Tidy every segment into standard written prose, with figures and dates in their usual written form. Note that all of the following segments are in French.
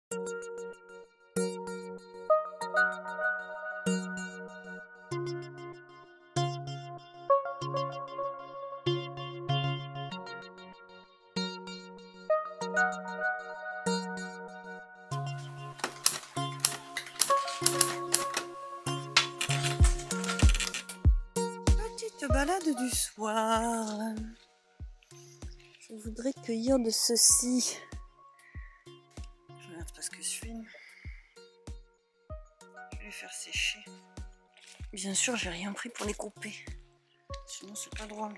Petite balade du soir. Je voudrais cueillir de ceci. Je regarde parce que je filme. Je vais les faire sécher. Bien sûr, j'ai rien pris pour les couper. Sinon, c'est pas drôle.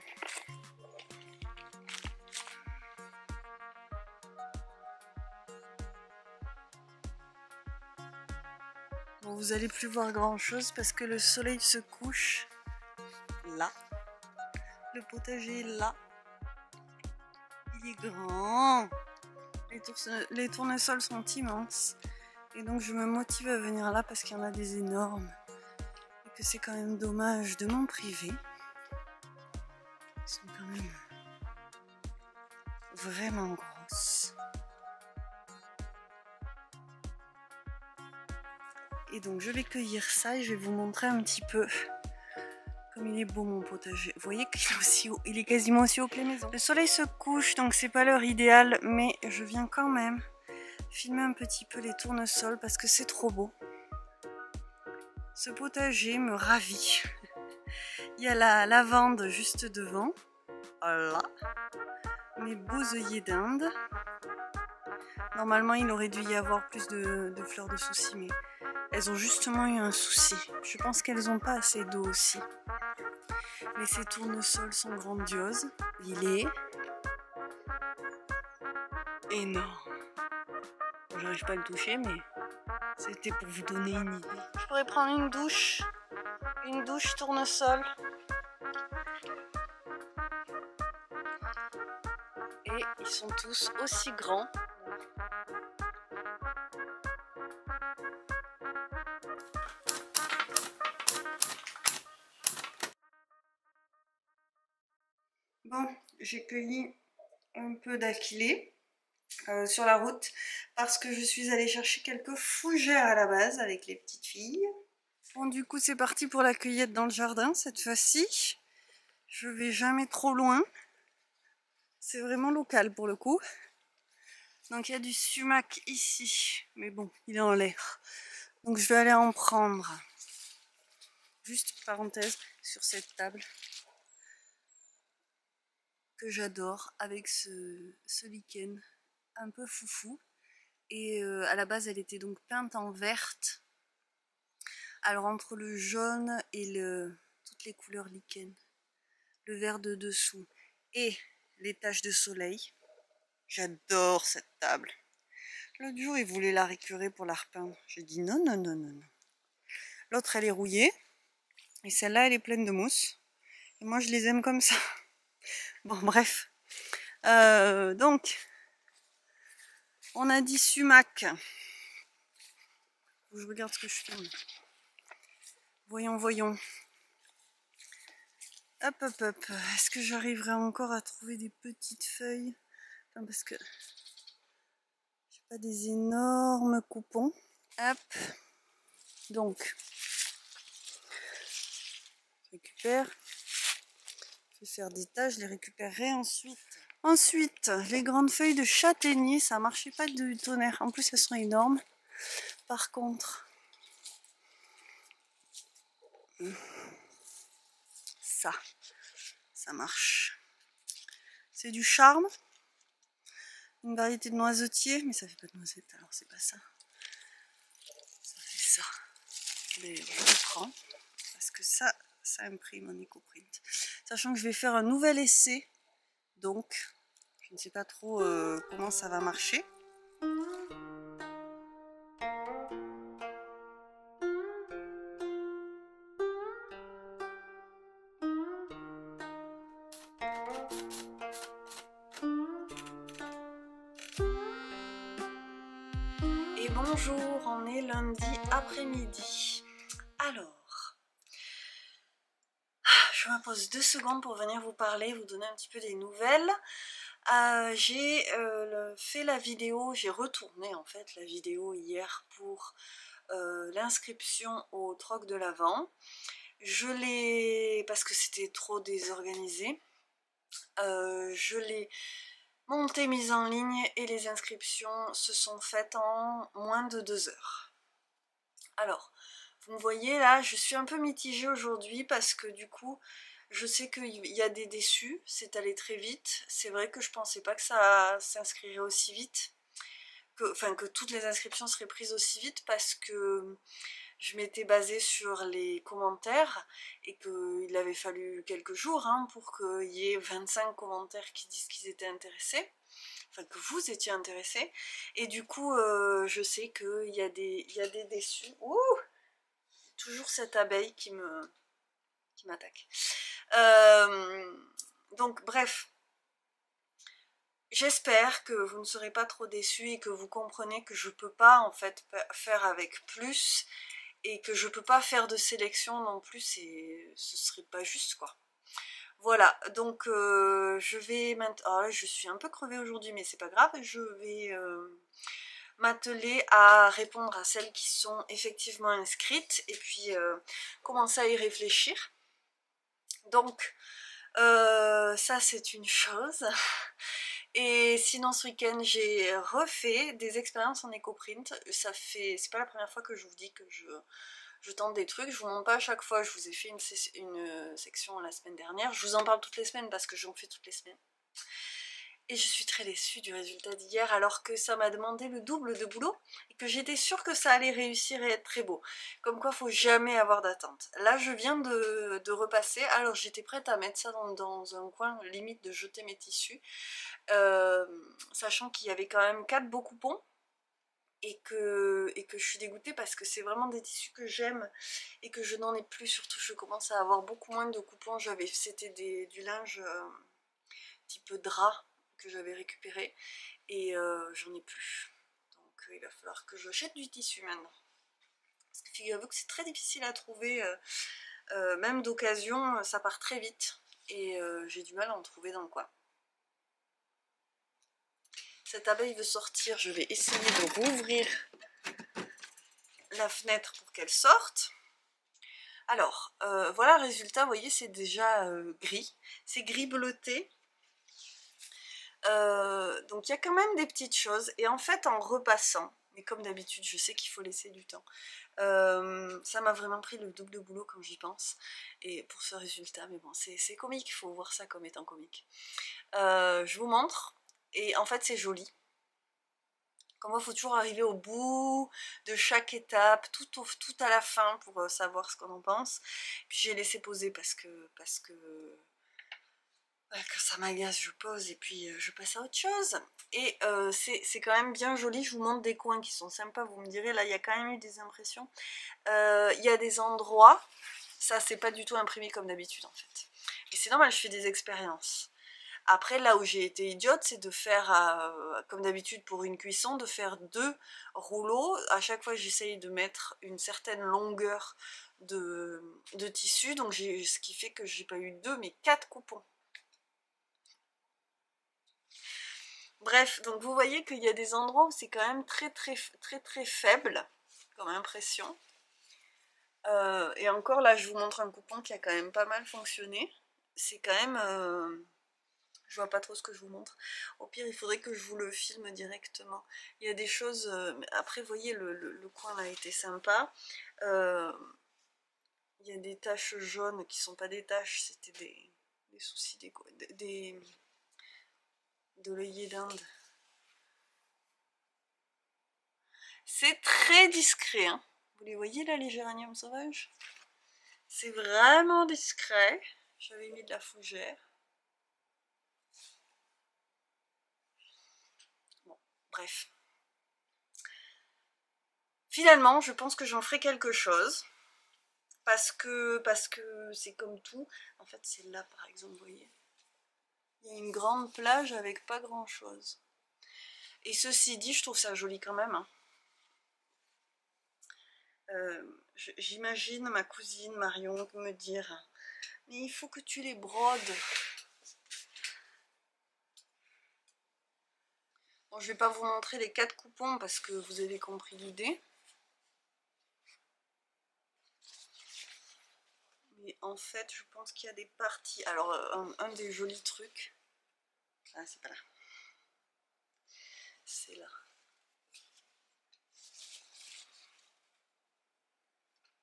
Bon, vous allez plus voir grand chose parce que le soleil se couche là. Le potager est là. Il est grand. Les tournesols sont immenses. Et donc je me motive à venir là parce qu'il y en a des énormes. Et que c'est quand même dommage de m'en priver. Ils sont quand même vraiment grosses. Et donc je vais cueillir ça et je vais vous montrer un petit peu comme il est beau mon potager. Vous voyez qu'il est aussi haut, il est quasiment aussi haut que les maisons. Le soleil se couche donc c'est pas l'heure idéale, mais je viens quand même filmer un petit peu les tournesols parce que c'est trop beau. Ce potager me ravit. Il y a la lavande juste devant. Voilà. Mes beaux œillets d'Inde. Normalement il aurait dû y avoir plus de fleurs de souci, mais elles ont justement eu un souci. Je pense qu'elles n'ont pas assez d'eau aussi. Mais ces tournesols sont grandioses. Il est énorme. Bon, j'arrive pas à le toucher, mais c'était pour vous donner une idée. Je pourrais prendre une douche tournesol. Et ils sont tous aussi grands. Bon, j'ai cueilli un peu d'aquilée sur la route parce que je suis allée chercher quelques fougères à la base avec les petites filles. Bon, du coup c'est parti pour la cueillette dans le jardin cette fois-ci. Je vais jamais trop loin. C'est vraiment local pour le coup. Donc il y a du sumac ici, mais bon, il est en l'air. Donc je vais aller en prendre. Juste parenthèse sur cette table que j'adore avec ce lichen un peu foufou. Et à la base elle était donc peinte en verte. Alors entre le jaune et toutes les couleurs lichen, le vert de dessous et les taches de soleil, j'adore cette table. L'autre jour il voulait la récurer pour la repeindre. J'ai dit non, non, non, non, non. L'autre elle est rouillée et celle-là elle est pleine de mousse. Et moi je les aime comme ça. Bon bref. Donc on a dit sumac. Je regarde ce que je filme. Voyons, voyons. Hop, hop, hop. Est-ce que j'arriverai encore à trouver des petites feuilles? Enfin, parce que j'ai pas des énormes coupons. Hop. Donc, je récupère. Je vais faire des tas, je les récupérerai ensuite. Ensuite, les grandes feuilles de châtaignier, ça marchait pas du tonnerre. En plus, elles sont énormes. Par contre, ça marche. C'est du charme. Une variété de noisetier, mais ça fait pas de noisette, alors c'est pas ça. Ça fait ça. D'ailleurs, je le prends parce que ça imprime en EcoPrint. Sachant que je vais faire un nouvel essai, donc je ne sais pas trop comment ça va marcher. Et bonjour, on est lundi après-midi. Alors, je me pose 2 secondes pour venir vous parler, vous donner un petit peu des nouvelles. J'ai fait la vidéo, j'ai retourné en fait la vidéo hier pour l'inscription au troc de l'Avent. Je l'ai, parce que c'était trop désorganisé, je l'ai montée, mise en ligne et les inscriptions se sont faites en moins de 2 heures. Alors, vous me voyez là, je suis un peu mitigée aujourd'hui parce que du coup, je sais qu'il y a des déçus, c'est allé très vite. C'est vrai que je pensais pas que ça s'inscrirait aussi vite, que toutes les inscriptions seraient prises aussi vite parce que je m'étais basée sur les commentaires et qu'il avait fallu quelques jours pour qu'il y ait 25 commentaires qui disent qu'ils étaient intéressés, enfin que vous étiez intéressés. Et du coup, je sais qu'il y a des déçus. Ouh, toujours cette abeille qui m'attaque. Donc bref, j'espère que vous ne serez pas trop déçus et que vous comprenez que je peux pas en fait faire avec plus et que je peux pas faire de sélection non plus, et ce serait pas juste quoi. Voilà, donc je vais maintenant... Oh, je suis un peu crevée aujourd'hui mais c'est pas grave, je vais m'atteler à répondre à celles qui sont effectivement inscrites et puis commencer à y réfléchir. Donc ça c'est une chose. Et sinon ce week-end j'ai refait des expériences en éco-print. C'est pas la première fois que je vous dis que je tente des trucs, je vous montre pas à chaque fois, je vous ai fait une section la semaine dernière, je vous en parle toutes les semaines parce que j'en fais toutes les semaines. Et je suis très déçue du résultat d'hier alors que ça m'a demandé le double de boulot et que j'étais sûre que ça allait réussir et être très beau. Comme quoi, faut jamais avoir d'attente. Là, je viens de repasser, alors j'étais prête à mettre ça dans un coin, limite de jeter mes tissus, sachant qu'il y avait quand même 4 beaux coupons. Et que je suis dégoûtée parce que c'est vraiment des tissus que j'aime et que je n'en ai plus, surtout je commence à avoir beaucoup moins de coupons. C'était du linge type drap que j'avais récupéré et j'en ai plus, donc il va falloir que je jette du tissu maintenant, parce que figurez-vous que c'est très difficile à trouver, même d'occasion ça part très vite et j'ai du mal à en trouver dans le coin. Cette abeille veut sortir, je vais essayer de rouvrir la fenêtre pour qu'elle sorte. Alors voilà le résultat, vous voyez c'est déjà gris, c'est gris bleuté. Donc il y a quand même des petites choses, et en fait en repassant, mais comme d'habitude je sais qu'il faut laisser du temps, ça m'a vraiment pris le double de boulot quand j'y pense, et pour ce résultat, mais bon c'est comique, il faut voir ça comme étant comique. Je vous montre, et en fait c'est joli. Comme moi il faut toujours arriver au bout de chaque étape, tout à la fin pour savoir ce qu'on en pense. Puis j'ai laissé poser parce que quand ça m'agace, je pose et puis je passe à autre chose. Et c'est quand même bien joli, je vous montre des coins qui sont sympas, vous me direz, là il y a quand même eu des impressions. Il y a des endroits, ça c'est pas du tout imprimé comme d'habitude en fait. Et c'est normal, je fais des expériences. Après là où j'ai été idiote, c'est de faire, comme d'habitude pour une cuisson, de faire 2 rouleaux. À chaque fois j'essaye de mettre une certaine longueur de tissu, donc ce qui fait que j'ai pas eu 2 mais 4 coupons. Bref, donc vous voyez qu'il y a des endroits où c'est quand même très faible comme impression. Et encore là, je vous montre un coupon qui a quand même pas mal fonctionné. C'est quand même... je vois pas trop ce que je vous montre. Au pire, il faudrait que je vous le filme directement. Il y a des choses... après, vous voyez, le coin là était sympa. Il y a des taches jaunes qui sont pas des taches, c'était des soucis de l'œillet d'Inde. C'est très discret, hein. Vous les voyez là, les géraniums sauvages? C'est vraiment discret. J'avais mis de la fougère. Bon, bref. Finalement, je pense que j'en ferai quelque chose. Parce que c'est comme tout. En fait, c'est là, par exemple, vous voyez. Il y a une grande plage avec pas grand chose. Et ceci dit, je trouve ça joli quand même, hein. J'imagine ma cousine Marion me dire « Mais il faut que tu les brodes ». Bon, je vais pas vous montrer les 4 coupons parce que vous avez compris l'idée. Mais en fait, je pense qu'il y a des parties. Alors, un des jolis trucs. Ah, c'est pas là. C'est là.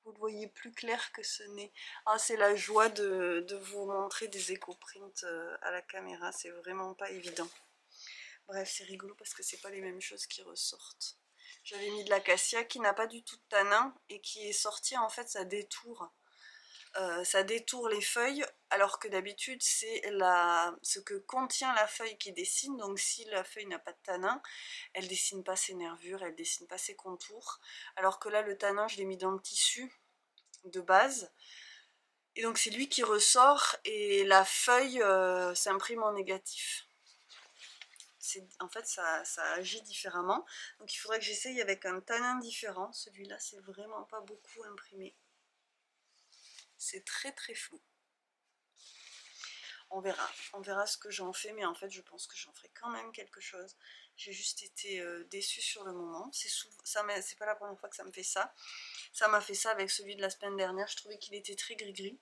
Vous le voyez plus clair que ce n'est. Ah, c'est la joie de vous montrer des éco-prints à la caméra. C'est vraiment pas évident. Bref, c'est rigolo parce que c'est pas les mêmes choses qui ressortent. J'avais mis de l'acacia qui n'a pas du tout de tanin et qui est sorti, en fait, ça détourne les feuilles, alors que d'habitude c'est ce que contient la feuille qui dessine. Donc si la feuille n'a pas de tanin, elle dessine pas ses nervures, elle dessine pas ses contours, alors que là le tanin je l'ai mis dans le tissu de base, et donc c'est lui qui ressort et la feuille s'imprime en négatif. En fait ça agit différemment, donc il faudrait que j'essaye avec un tanin différent. Celui-là c'est vraiment pas beaucoup imprimé, c'est très très flou. On verra ce que j'en fais, mais en fait je pense que j'en ferai quand même quelque chose. J'ai juste été déçue sur le moment. C'est pas la première fois que ça me fait ça. Ça m'a fait ça avec celui de la semaine dernière, je trouvais qu'il était très gris-gris.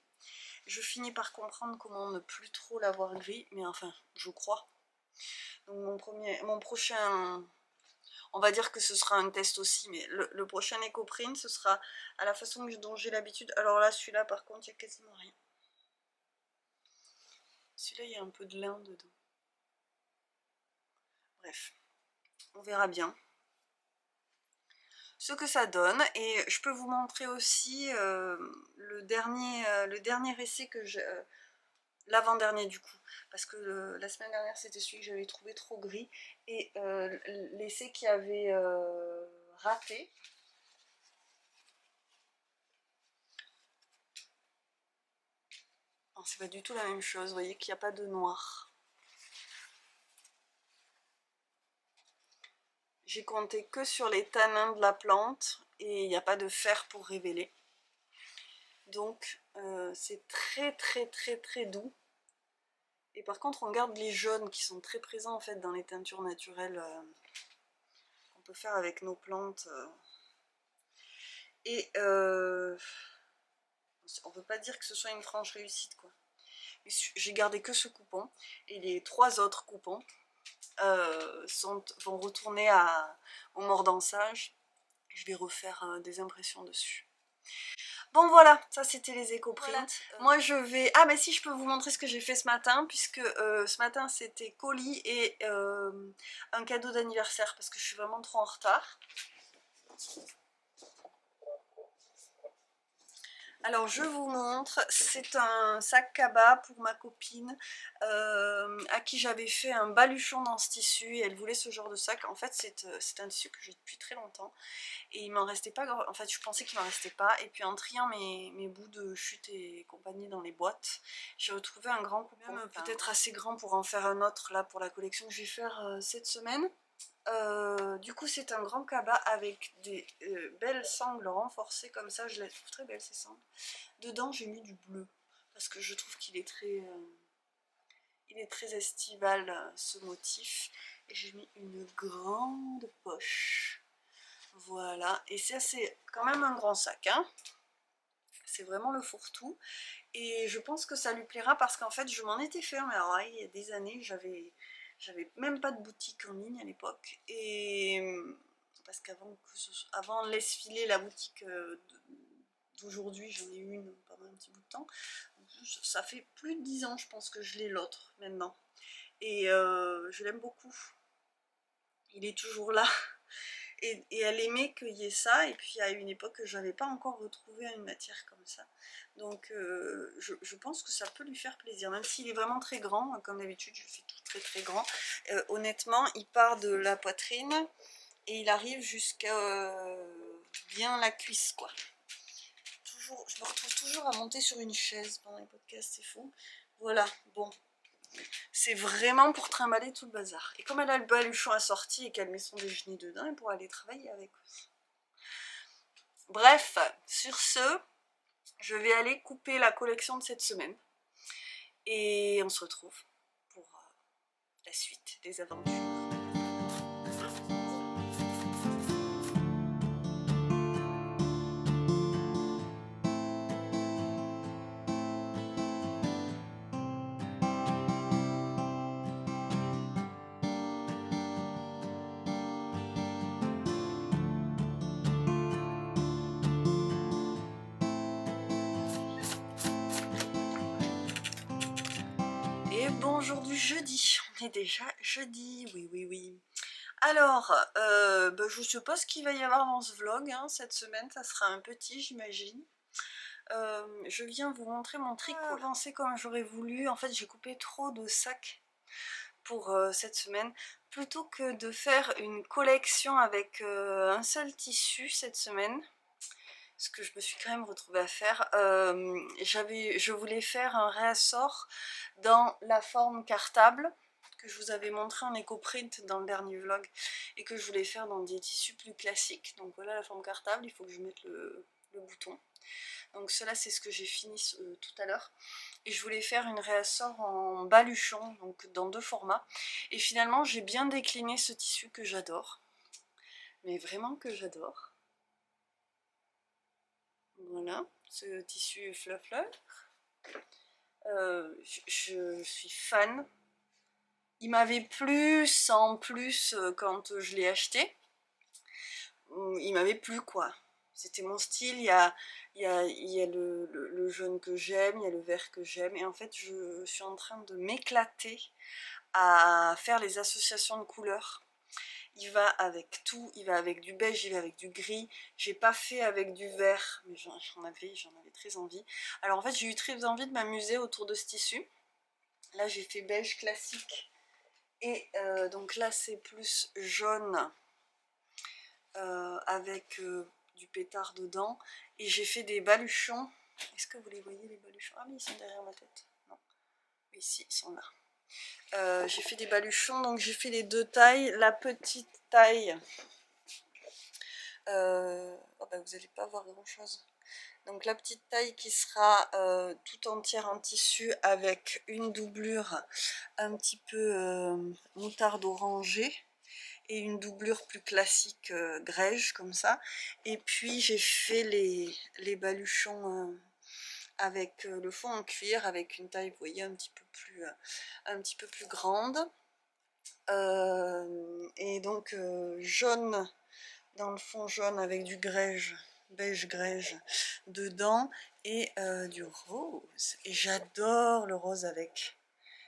Je finis par comprendre comment ne plus trop l'avoir gris, mais enfin, je crois. Donc mon prochain, on va dire que ce sera un test aussi, mais le prochain éco-print, ce sera à la façon dont j'ai l'habitude. Alors là, celui-là par contre, il n'y a quasiment rien. Celui-là, il y a un peu de lin dedans. Bref, on verra bien ce que ça donne. Et je peux vous montrer aussi le dernier essai que j'ai... l'avant-dernier du coup, parce que la semaine dernière c'était celui que j'avais trouvé trop gris, et l'essai qui avait raté. C'est pas du tout la même chose, vous voyez qu'il n'y a pas de noir. J'ai compté que sur les tanins de la plante et il n'y a pas de fer pour révéler. Donc c'est très très très très doux. Et par contre on garde les jaunes qui sont très présents en fait dans les teintures naturelles qu'on peut faire avec nos plantes. Et on peut pas dire que ce soit une franche réussite quoi. J'ai gardé que ce coupon et les 3 autres coupons vont retourner au mordançage. Je vais refaire des impressions dessus. Bon voilà, ça c'était les éco-prints. Voilà. Moi je vais... Ah mais si, je peux vous montrer ce que j'ai fait ce matin, puisque ce matin c'était colis et un cadeau d'anniversaire, parce que je suis vraiment trop en retard. Alors je vous montre, c'est un sac cabas pour ma copine à qui j'avais fait un baluchon dans ce tissu et elle voulait ce genre de sac. En fait c'est un tissu que j'ai depuis très longtemps et il m'en restait pas, en fait je pensais qu'il m'en restait pas, et puis en triant mes bouts de chute et compagnie dans les boîtes, j'ai retrouvé un grand coupon, peut-être assez grand pour en faire un autre là pour la collection que je vais faire cette semaine. Du coup c'est un grand cabas avec des belles sangles renforcées comme ça, je les trouve très belles ces sangles. Dedans j'ai mis du bleu parce que je trouve qu'il est très estival ce motif, et j'ai mis une grande poche. Voilà, et ça c'est quand même un grand sac hein. C'est vraiment le fourre-tout et je pense que ça lui plaira parce qu'en fait je m'en étais fait, mais alors il y a des années j'avais même pas de boutique en ligne à l'époque, et parce qu'avant Laisse Filer, la boutique d'aujourd'hui, j'en ai eu une pendant un petit bout de temps. Ça fait plus de 10 ans je pense que je l'ai, l'autre maintenant, et je l'aime beaucoup, il est toujours là. Et elle aimait qu'il y ait ça, et puis à une époque je n'avais pas encore retrouvé une matière comme ça, donc je pense que ça peut lui faire plaisir, même s'il est vraiment très grand, comme d'habitude je fais tout très très grand. Honnêtement il part de la poitrine et il arrive jusqu'à bien la cuisse quoi. Toujours, je me retrouve toujours à monter sur une chaise pendant les podcasts, c'est fou. Voilà, bon. C'est vraiment pour trimballer tout le bazar. Et comme elle a le baluchon assorti et qu'elle met son déjeuner dedans, elle pourra aller travailler avec aussi. Bref, sur ce, je vais aller couper la collection de cette semaine. Et on se retrouve pour la suite des aventures. aujourd'hui jeudi. On est déjà jeudi, oui, oui, oui. Alors, je sais pas ce qu'il va y avoir dans ce vlog, hein, cette semaine, ça sera un petit, j'imagine. Je viens vous montrer mon tricot. Avancé comme j'aurais voulu. En fait, j'ai coupé trop de sacs pour cette semaine. Plutôt que de faire une collection avec un seul tissu cette semaine, ce que je me suis quand même retrouvée à faire, je voulais faire un réassort dans la forme cartable que je vous avais montré en éco-print dans le dernier vlog et que je voulais faire dans des tissus plus classiques. Donc voilà la forme cartable, il faut que je mette le bouton. Donc cela c'est ce que j'ai fini tout à l'heure. Et je voulais faire une réassort en baluchon, donc dans 2 formats. Et finalement j'ai bien décliné ce tissu que j'adore. Mais vraiment que j'adore. Voilà, ce tissu fleur. Je suis fan. Il m'avait plu sans plus quand je l'ai acheté. Il m'avait plu quoi. C'était mon style. Il y a le jaune que j'aime, il y a le vert que j'aime. Et en fait, je suis en train de m'éclater à faire les associations de couleurs. Il va avec tout, il va avec du beige, il va avec du gris. J'ai pas fait avec du vert, mais j'en avais très envie. Alors en fait, j'ai eu très envie de m'amuser autour de ce tissu. Là, j'ai fait beige classique. Et donc là, c'est plus jaune avec du pétard dedans. Et j'ai fait des baluchons. Est-ce que vous les voyez, les baluchons? Ah, mais ils sont derrière ma tête. Non. Oui, si, ils sont là. J'ai fait des baluchons, donc j'ai fait les 2 tailles. La petite taille, vous n'allez pas voir grand chose. Donc la petite taille qui sera tout entière en tissu avec une doublure un petit peu moutarde orangée et une doublure plus classique grège comme ça. Et puis j'ai fait les baluchons avec le fond en cuir, avec une taille, vous voyez, un petit peu plus grande. Et donc jaune dans le fond, jaune avec du grège, beige grège dedans, et du rose. Et j'adore le rose avec.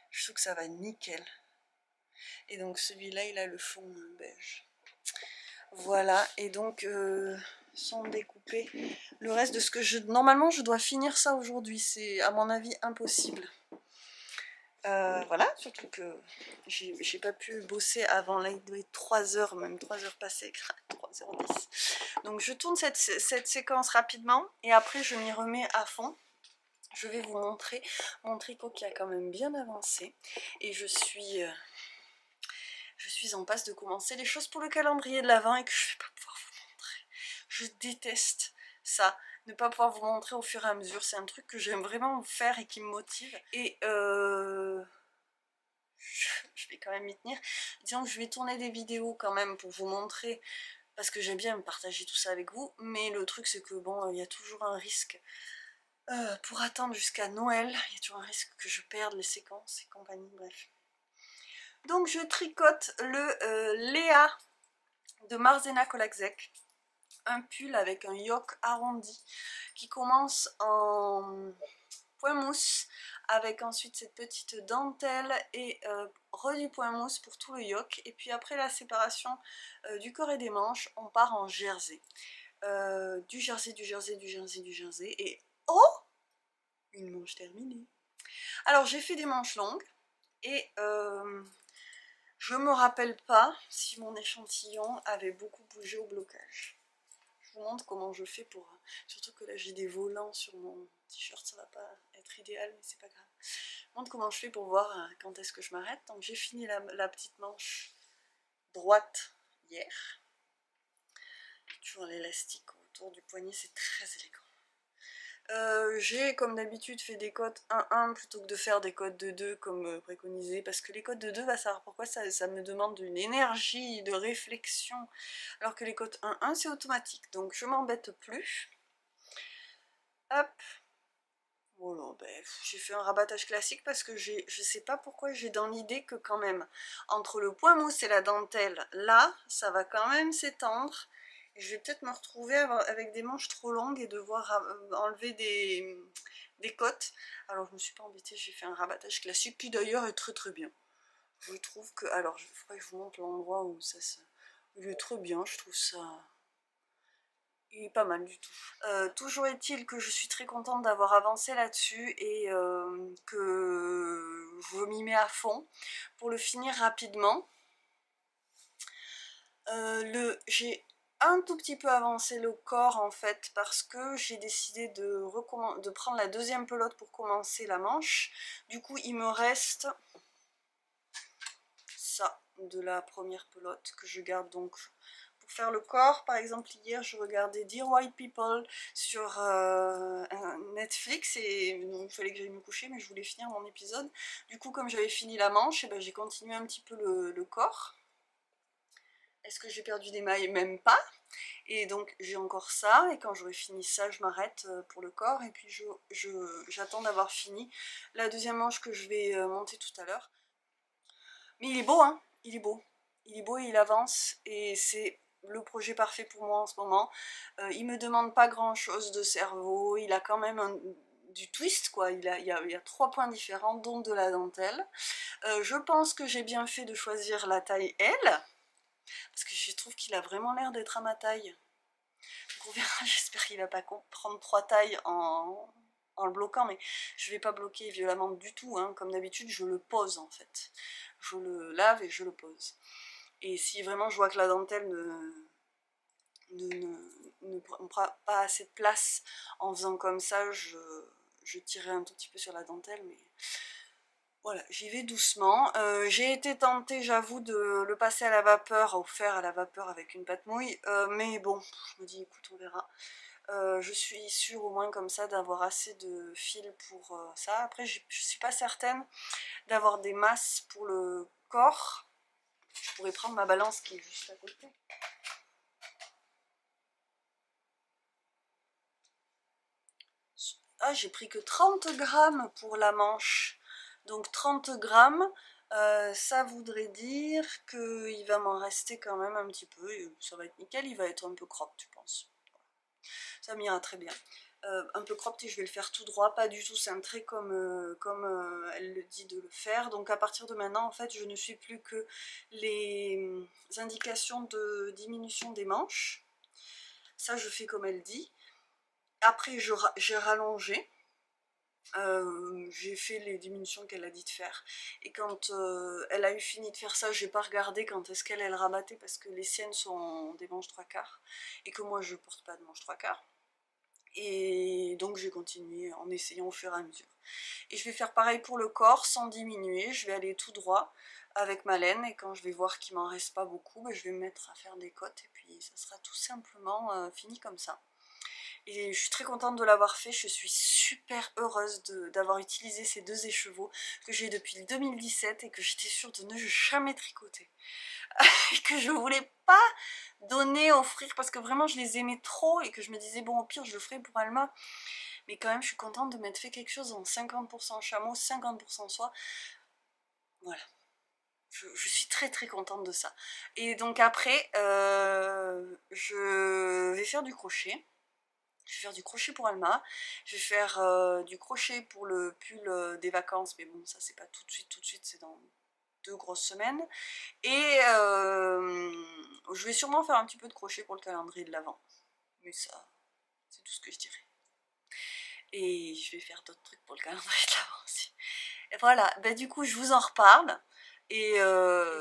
Je trouve que ça va nickel. Et donc celui-là, il a le fond beige. Voilà, et donc sans découper le reste de ce que je... Normalement, je dois finir ça aujourd'hui. C'est à mon avis impossible. Voilà, surtout que j'ai pas pu bosser avant, là il doit être 3h, même 3h passées, 3h10. Donc je tourne cette séquence rapidement et après je m'y remets à fond. Je vais vous montrer mon tricot qui a quand même bien avancé et je suis en passe de commencer les choses pour le calendrier de l'Avent et que je vais pas pouvoir vous montrer. Je déteste ça, ne pas pouvoir vous montrer au fur et à mesure. C'est un truc que j'aime vraiment faire et qui me motive. Et je vais quand même m'y tenir. Disons que je vais tourner des vidéos quand même pour vous montrer, parce que j'aime bien partager tout ça avec vous. Mais le truc c'est que bon, il y a toujours un risque. Pour attendre jusqu'à Noël, il y a toujours un risque que je perde les séquences et compagnie, bref. Donc je tricote le Léa de Marzena Kolakzek. Un pull avec un yoke arrondi qui commence en point mousse avec ensuite cette petite dentelle et du point mousse pour tout le yoke. Et puis après la séparation du corps et des manches, on part en jersey. Du jersey et oh, une manche terminée. Alors j'ai fait des manches longues et je me rappelle pas si mon échantillon avait beaucoup bougé au blocage. Je vous montre comment je fais pour... Surtout que là j'ai des volants sur mon t-shirt, ça va pas être idéal mais c'est pas grave. Je vous montre comment je fais pour voir quand est-ce que je m'arrête. Donc j'ai fini la petite manche droite hier. Toujours l'élastique autour du poignet, c'est très élégant. J'ai comme d'habitude fait des cotes 1-1 plutôt que de faire des cotes de 2 comme préconisé, parce que les cotes de 2, va savoir pourquoi ça me demande une énergie de réflexion, alors que les cotes 1-1 c'est automatique, donc je m'embête plus. Hop, voilà, j'ai fait un rabattage classique parce que je sais pas pourquoi j'ai dans l'idée que quand même entre le point mousse et la dentelle là ça va quand même s'étendre. Je vais peut-être me retrouver avec des manches trop longues et devoir enlever des côtes. Alors je me suis pas embêtée, j'ai fait un rabattage classique qui d'ailleurs est très très bien. Je trouve que... Alors il faudrait que je vous montre l'endroit où ça se... Il est très bien, je trouve ça... Il est pas mal du tout. Toujours est-il que je suis très contente d'avoir avancé là-dessus et que je m'y mets à fond pour le finir rapidement. J'ai un tout petit peu avancé le corps en fait parce que j'ai décidé de prendre la deuxième pelote pour commencer la manche. Du coup il me reste ça de la première pelote que je garde donc pour faire le corps. Par exemple hier je regardais Dear White People sur Netflix et donc, il fallait que j'aille me coucher mais je voulais finir mon épisode. Du coup comme j'avais fini la manche, et ben, j'ai continué un petit peu le corps. Est-ce que j'ai perdu des mailles? Même pas. Et donc j'ai encore ça, et quand j'aurai fini ça, je m'arrête pour le corps, et puis j'attends d'avoir fini la deuxième manche que je vais monter tout à l'heure. Mais il est beau, hein, il est beau. Il est beau et il avance, et c'est le projet parfait pour moi en ce moment. Il me demande pas grand chose de cerveau, il a quand même du twist quoi, il y a 3 points différents, dont de la dentelle. Je pense que j'ai bien fait de choisir la taille L, parce que je trouve qu'il a vraiment l'air d'être à ma taille. Donc on verra, j'espère qu'il va pas prendre 3 tailles en le bloquant, mais je vais pas bloquer violemment du tout, hein. Comme d'habitude je le pose en fait. Je le lave et je le pose. Et si vraiment je vois que la dentelle ne prend pas assez de place en faisant comme ça, je tirerai un tout petit peu sur la dentelle, mais... Voilà, j'y vais doucement. J'ai été tentée, j'avoue, de le passer à la vapeur, ou faire à la vapeur avec une pâte mouille, mais bon, je me dis, écoute, on verra. Je suis sûre au moins comme ça d'avoir assez de fil pour ça. Après, je suis pas certaine d'avoir des masses pour le corps. Je pourrais prendre ma balance qui est juste à côté. Ah, j'ai pris que 30 grammes pour la manche. Donc 30 grammes, ça voudrait dire qu'il va m'en rester quand même un petit peu. Et ça va être nickel, il va être un peu cropped, je pense. Ça m'ira très bien. Un peu cropped et je vais le faire tout droit, pas du tout cintré comme elle le dit de le faire. Donc à partir de maintenant, en fait, je ne suis plus que les indications de diminution des manches. Ça, je fais comme elle dit. Après, j'ai rallongé. J'ai fait les diminutions qu'elle a dit de faire. Et quand elle a eu fini de faire ça, j'ai pas regardé quand est-ce qu'elle rabattait parce que les siennes sont des manches 3/4 et que moi je porte pas de manches 3/4. Et donc j'ai continué en essayant au fur et à mesure. Et je vais faire pareil pour le corps sans diminuer, je vais aller tout droit avec ma laine et quand je vais voir qu'il m'en reste pas beaucoup, ben, je vais me mettre à faire des côtes et puis ça sera tout simplement fini comme ça. Et je suis très contente de l'avoir fait, je suis super heureuse d'avoir utilisé ces 2 écheveaux que j'ai depuis le 2017 et que j'étais sûre de ne jamais tricoter. Et que je voulais pas donner, offrir, parce que vraiment je les aimais trop et que je me disais bon au pire je le ferai pour Alma. Mais quand même je suis contente de m'être fait quelque chose en 50% chameau, 50% soie. Voilà. Je suis très très contente de ça. Et donc après, je vais faire du crochet. Je vais faire du crochet pour Alma, je vais faire du crochet pour le pull des vacances, mais bon ça c'est pas tout de suite, c'est dans 2 grosses semaines. Et je vais sûrement faire un petit peu de crochet pour le calendrier de l'Avent, mais ça c'est tout ce que je dirais. Et je vais faire d'autres trucs pour le calendrier de l'Avent aussi. Et voilà, bah, du coup je vous en reparle. Et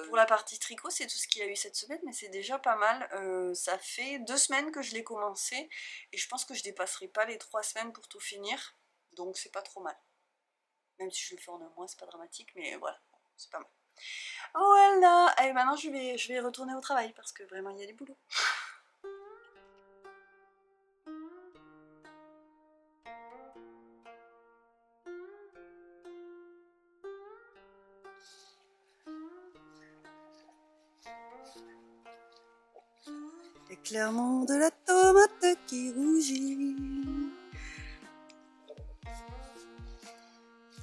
pour la partie tricot, c'est tout ce qu'il y a eu cette semaine, mais c'est déjà pas mal. Ça fait 2 semaines que je l'ai commencé, et je pense que je dépasserai pas les 3 semaines pour tout finir, donc c'est pas trop mal. Même si je le fais en un mois, c'est pas dramatique, mais voilà, c'est pas mal. Voilà, et maintenant je vais retourner au travail, parce que vraiment il y a du boulot. Éclairement de la tomate qui rougit.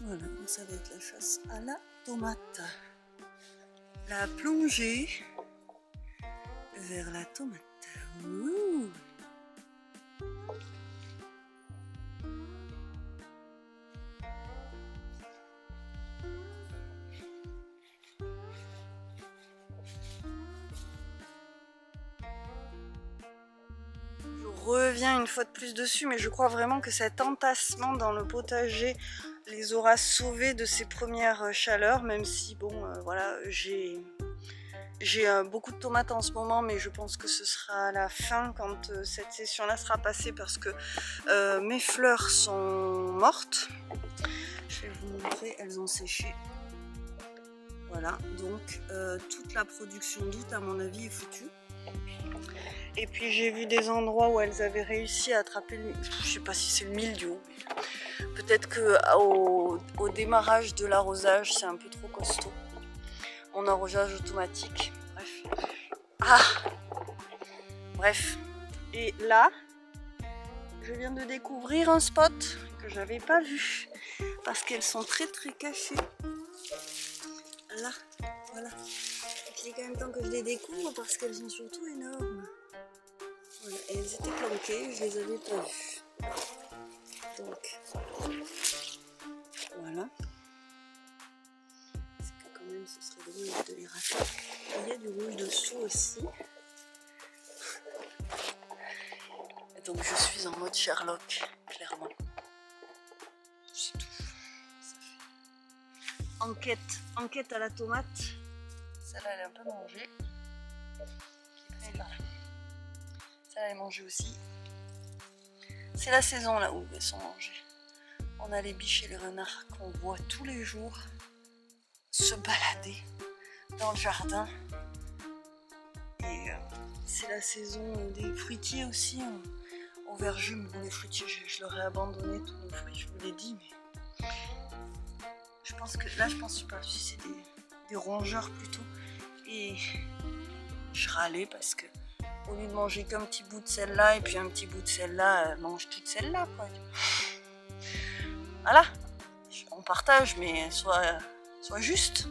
Voilà, ça va être la chasse à la tomate. La plongée vers la tomate. Ouh. reviens une fois de plus dessus, mais je crois vraiment que cet entassement dans le potager les aura sauvés de ces premières chaleurs, même si bon voilà, j'ai beaucoup de tomates en ce moment, mais je pense que ce sera à la fin quand cette session là sera passée, parce que mes fleurs sont mortes. Je vais vous montrer, elles ont séché. Voilà, donc toute la production d'août à mon avis est foutue. Et puis j'ai vu des endroits où elles avaient réussi à attraper le, je sais pas si c'est le mildiou, peut-être que au démarrage de l'arrosage c'est un peu trop costaud, mon arrosage automatique, bref. Bref, et là je viens de découvrir un spot que j'avais pas vu parce qu'elles sont très cachées. Là, voilà, il est quand même temps que je les découvre parce qu'elles sont surtout énormes. Voilà, et elles étaient planquées, je les avais pas vues. Donc, voilà. C'est que quand même ce serait drôle de les rater. Il y a du rouge dessous aussi. Et donc je suis en mode Sherlock, clairement. C'est tout. Ça fait... Enquête à la tomate. Celle-là elle est un peu mangée. Et là. Ça elle est mangée aussi. C'est la saison là où elles sont mangées. On a les biches et les renards qu'on voit tous les jours se balader dans le jardin. Et c'est la saison des fruitiers aussi. Au verger, mais bon, les fruitiers, je leur ai abandonné tous les fruits, je vous l'ai dit. Mais je pense que là, je pense pas si c'est des rongeurs plutôt. Et je râlais parce que au lieu de manger qu'un petit bout de celle-là et puis un petit bout de celle-là, mange toute celle-là, quoi. Voilà, on partage, mais soit juste.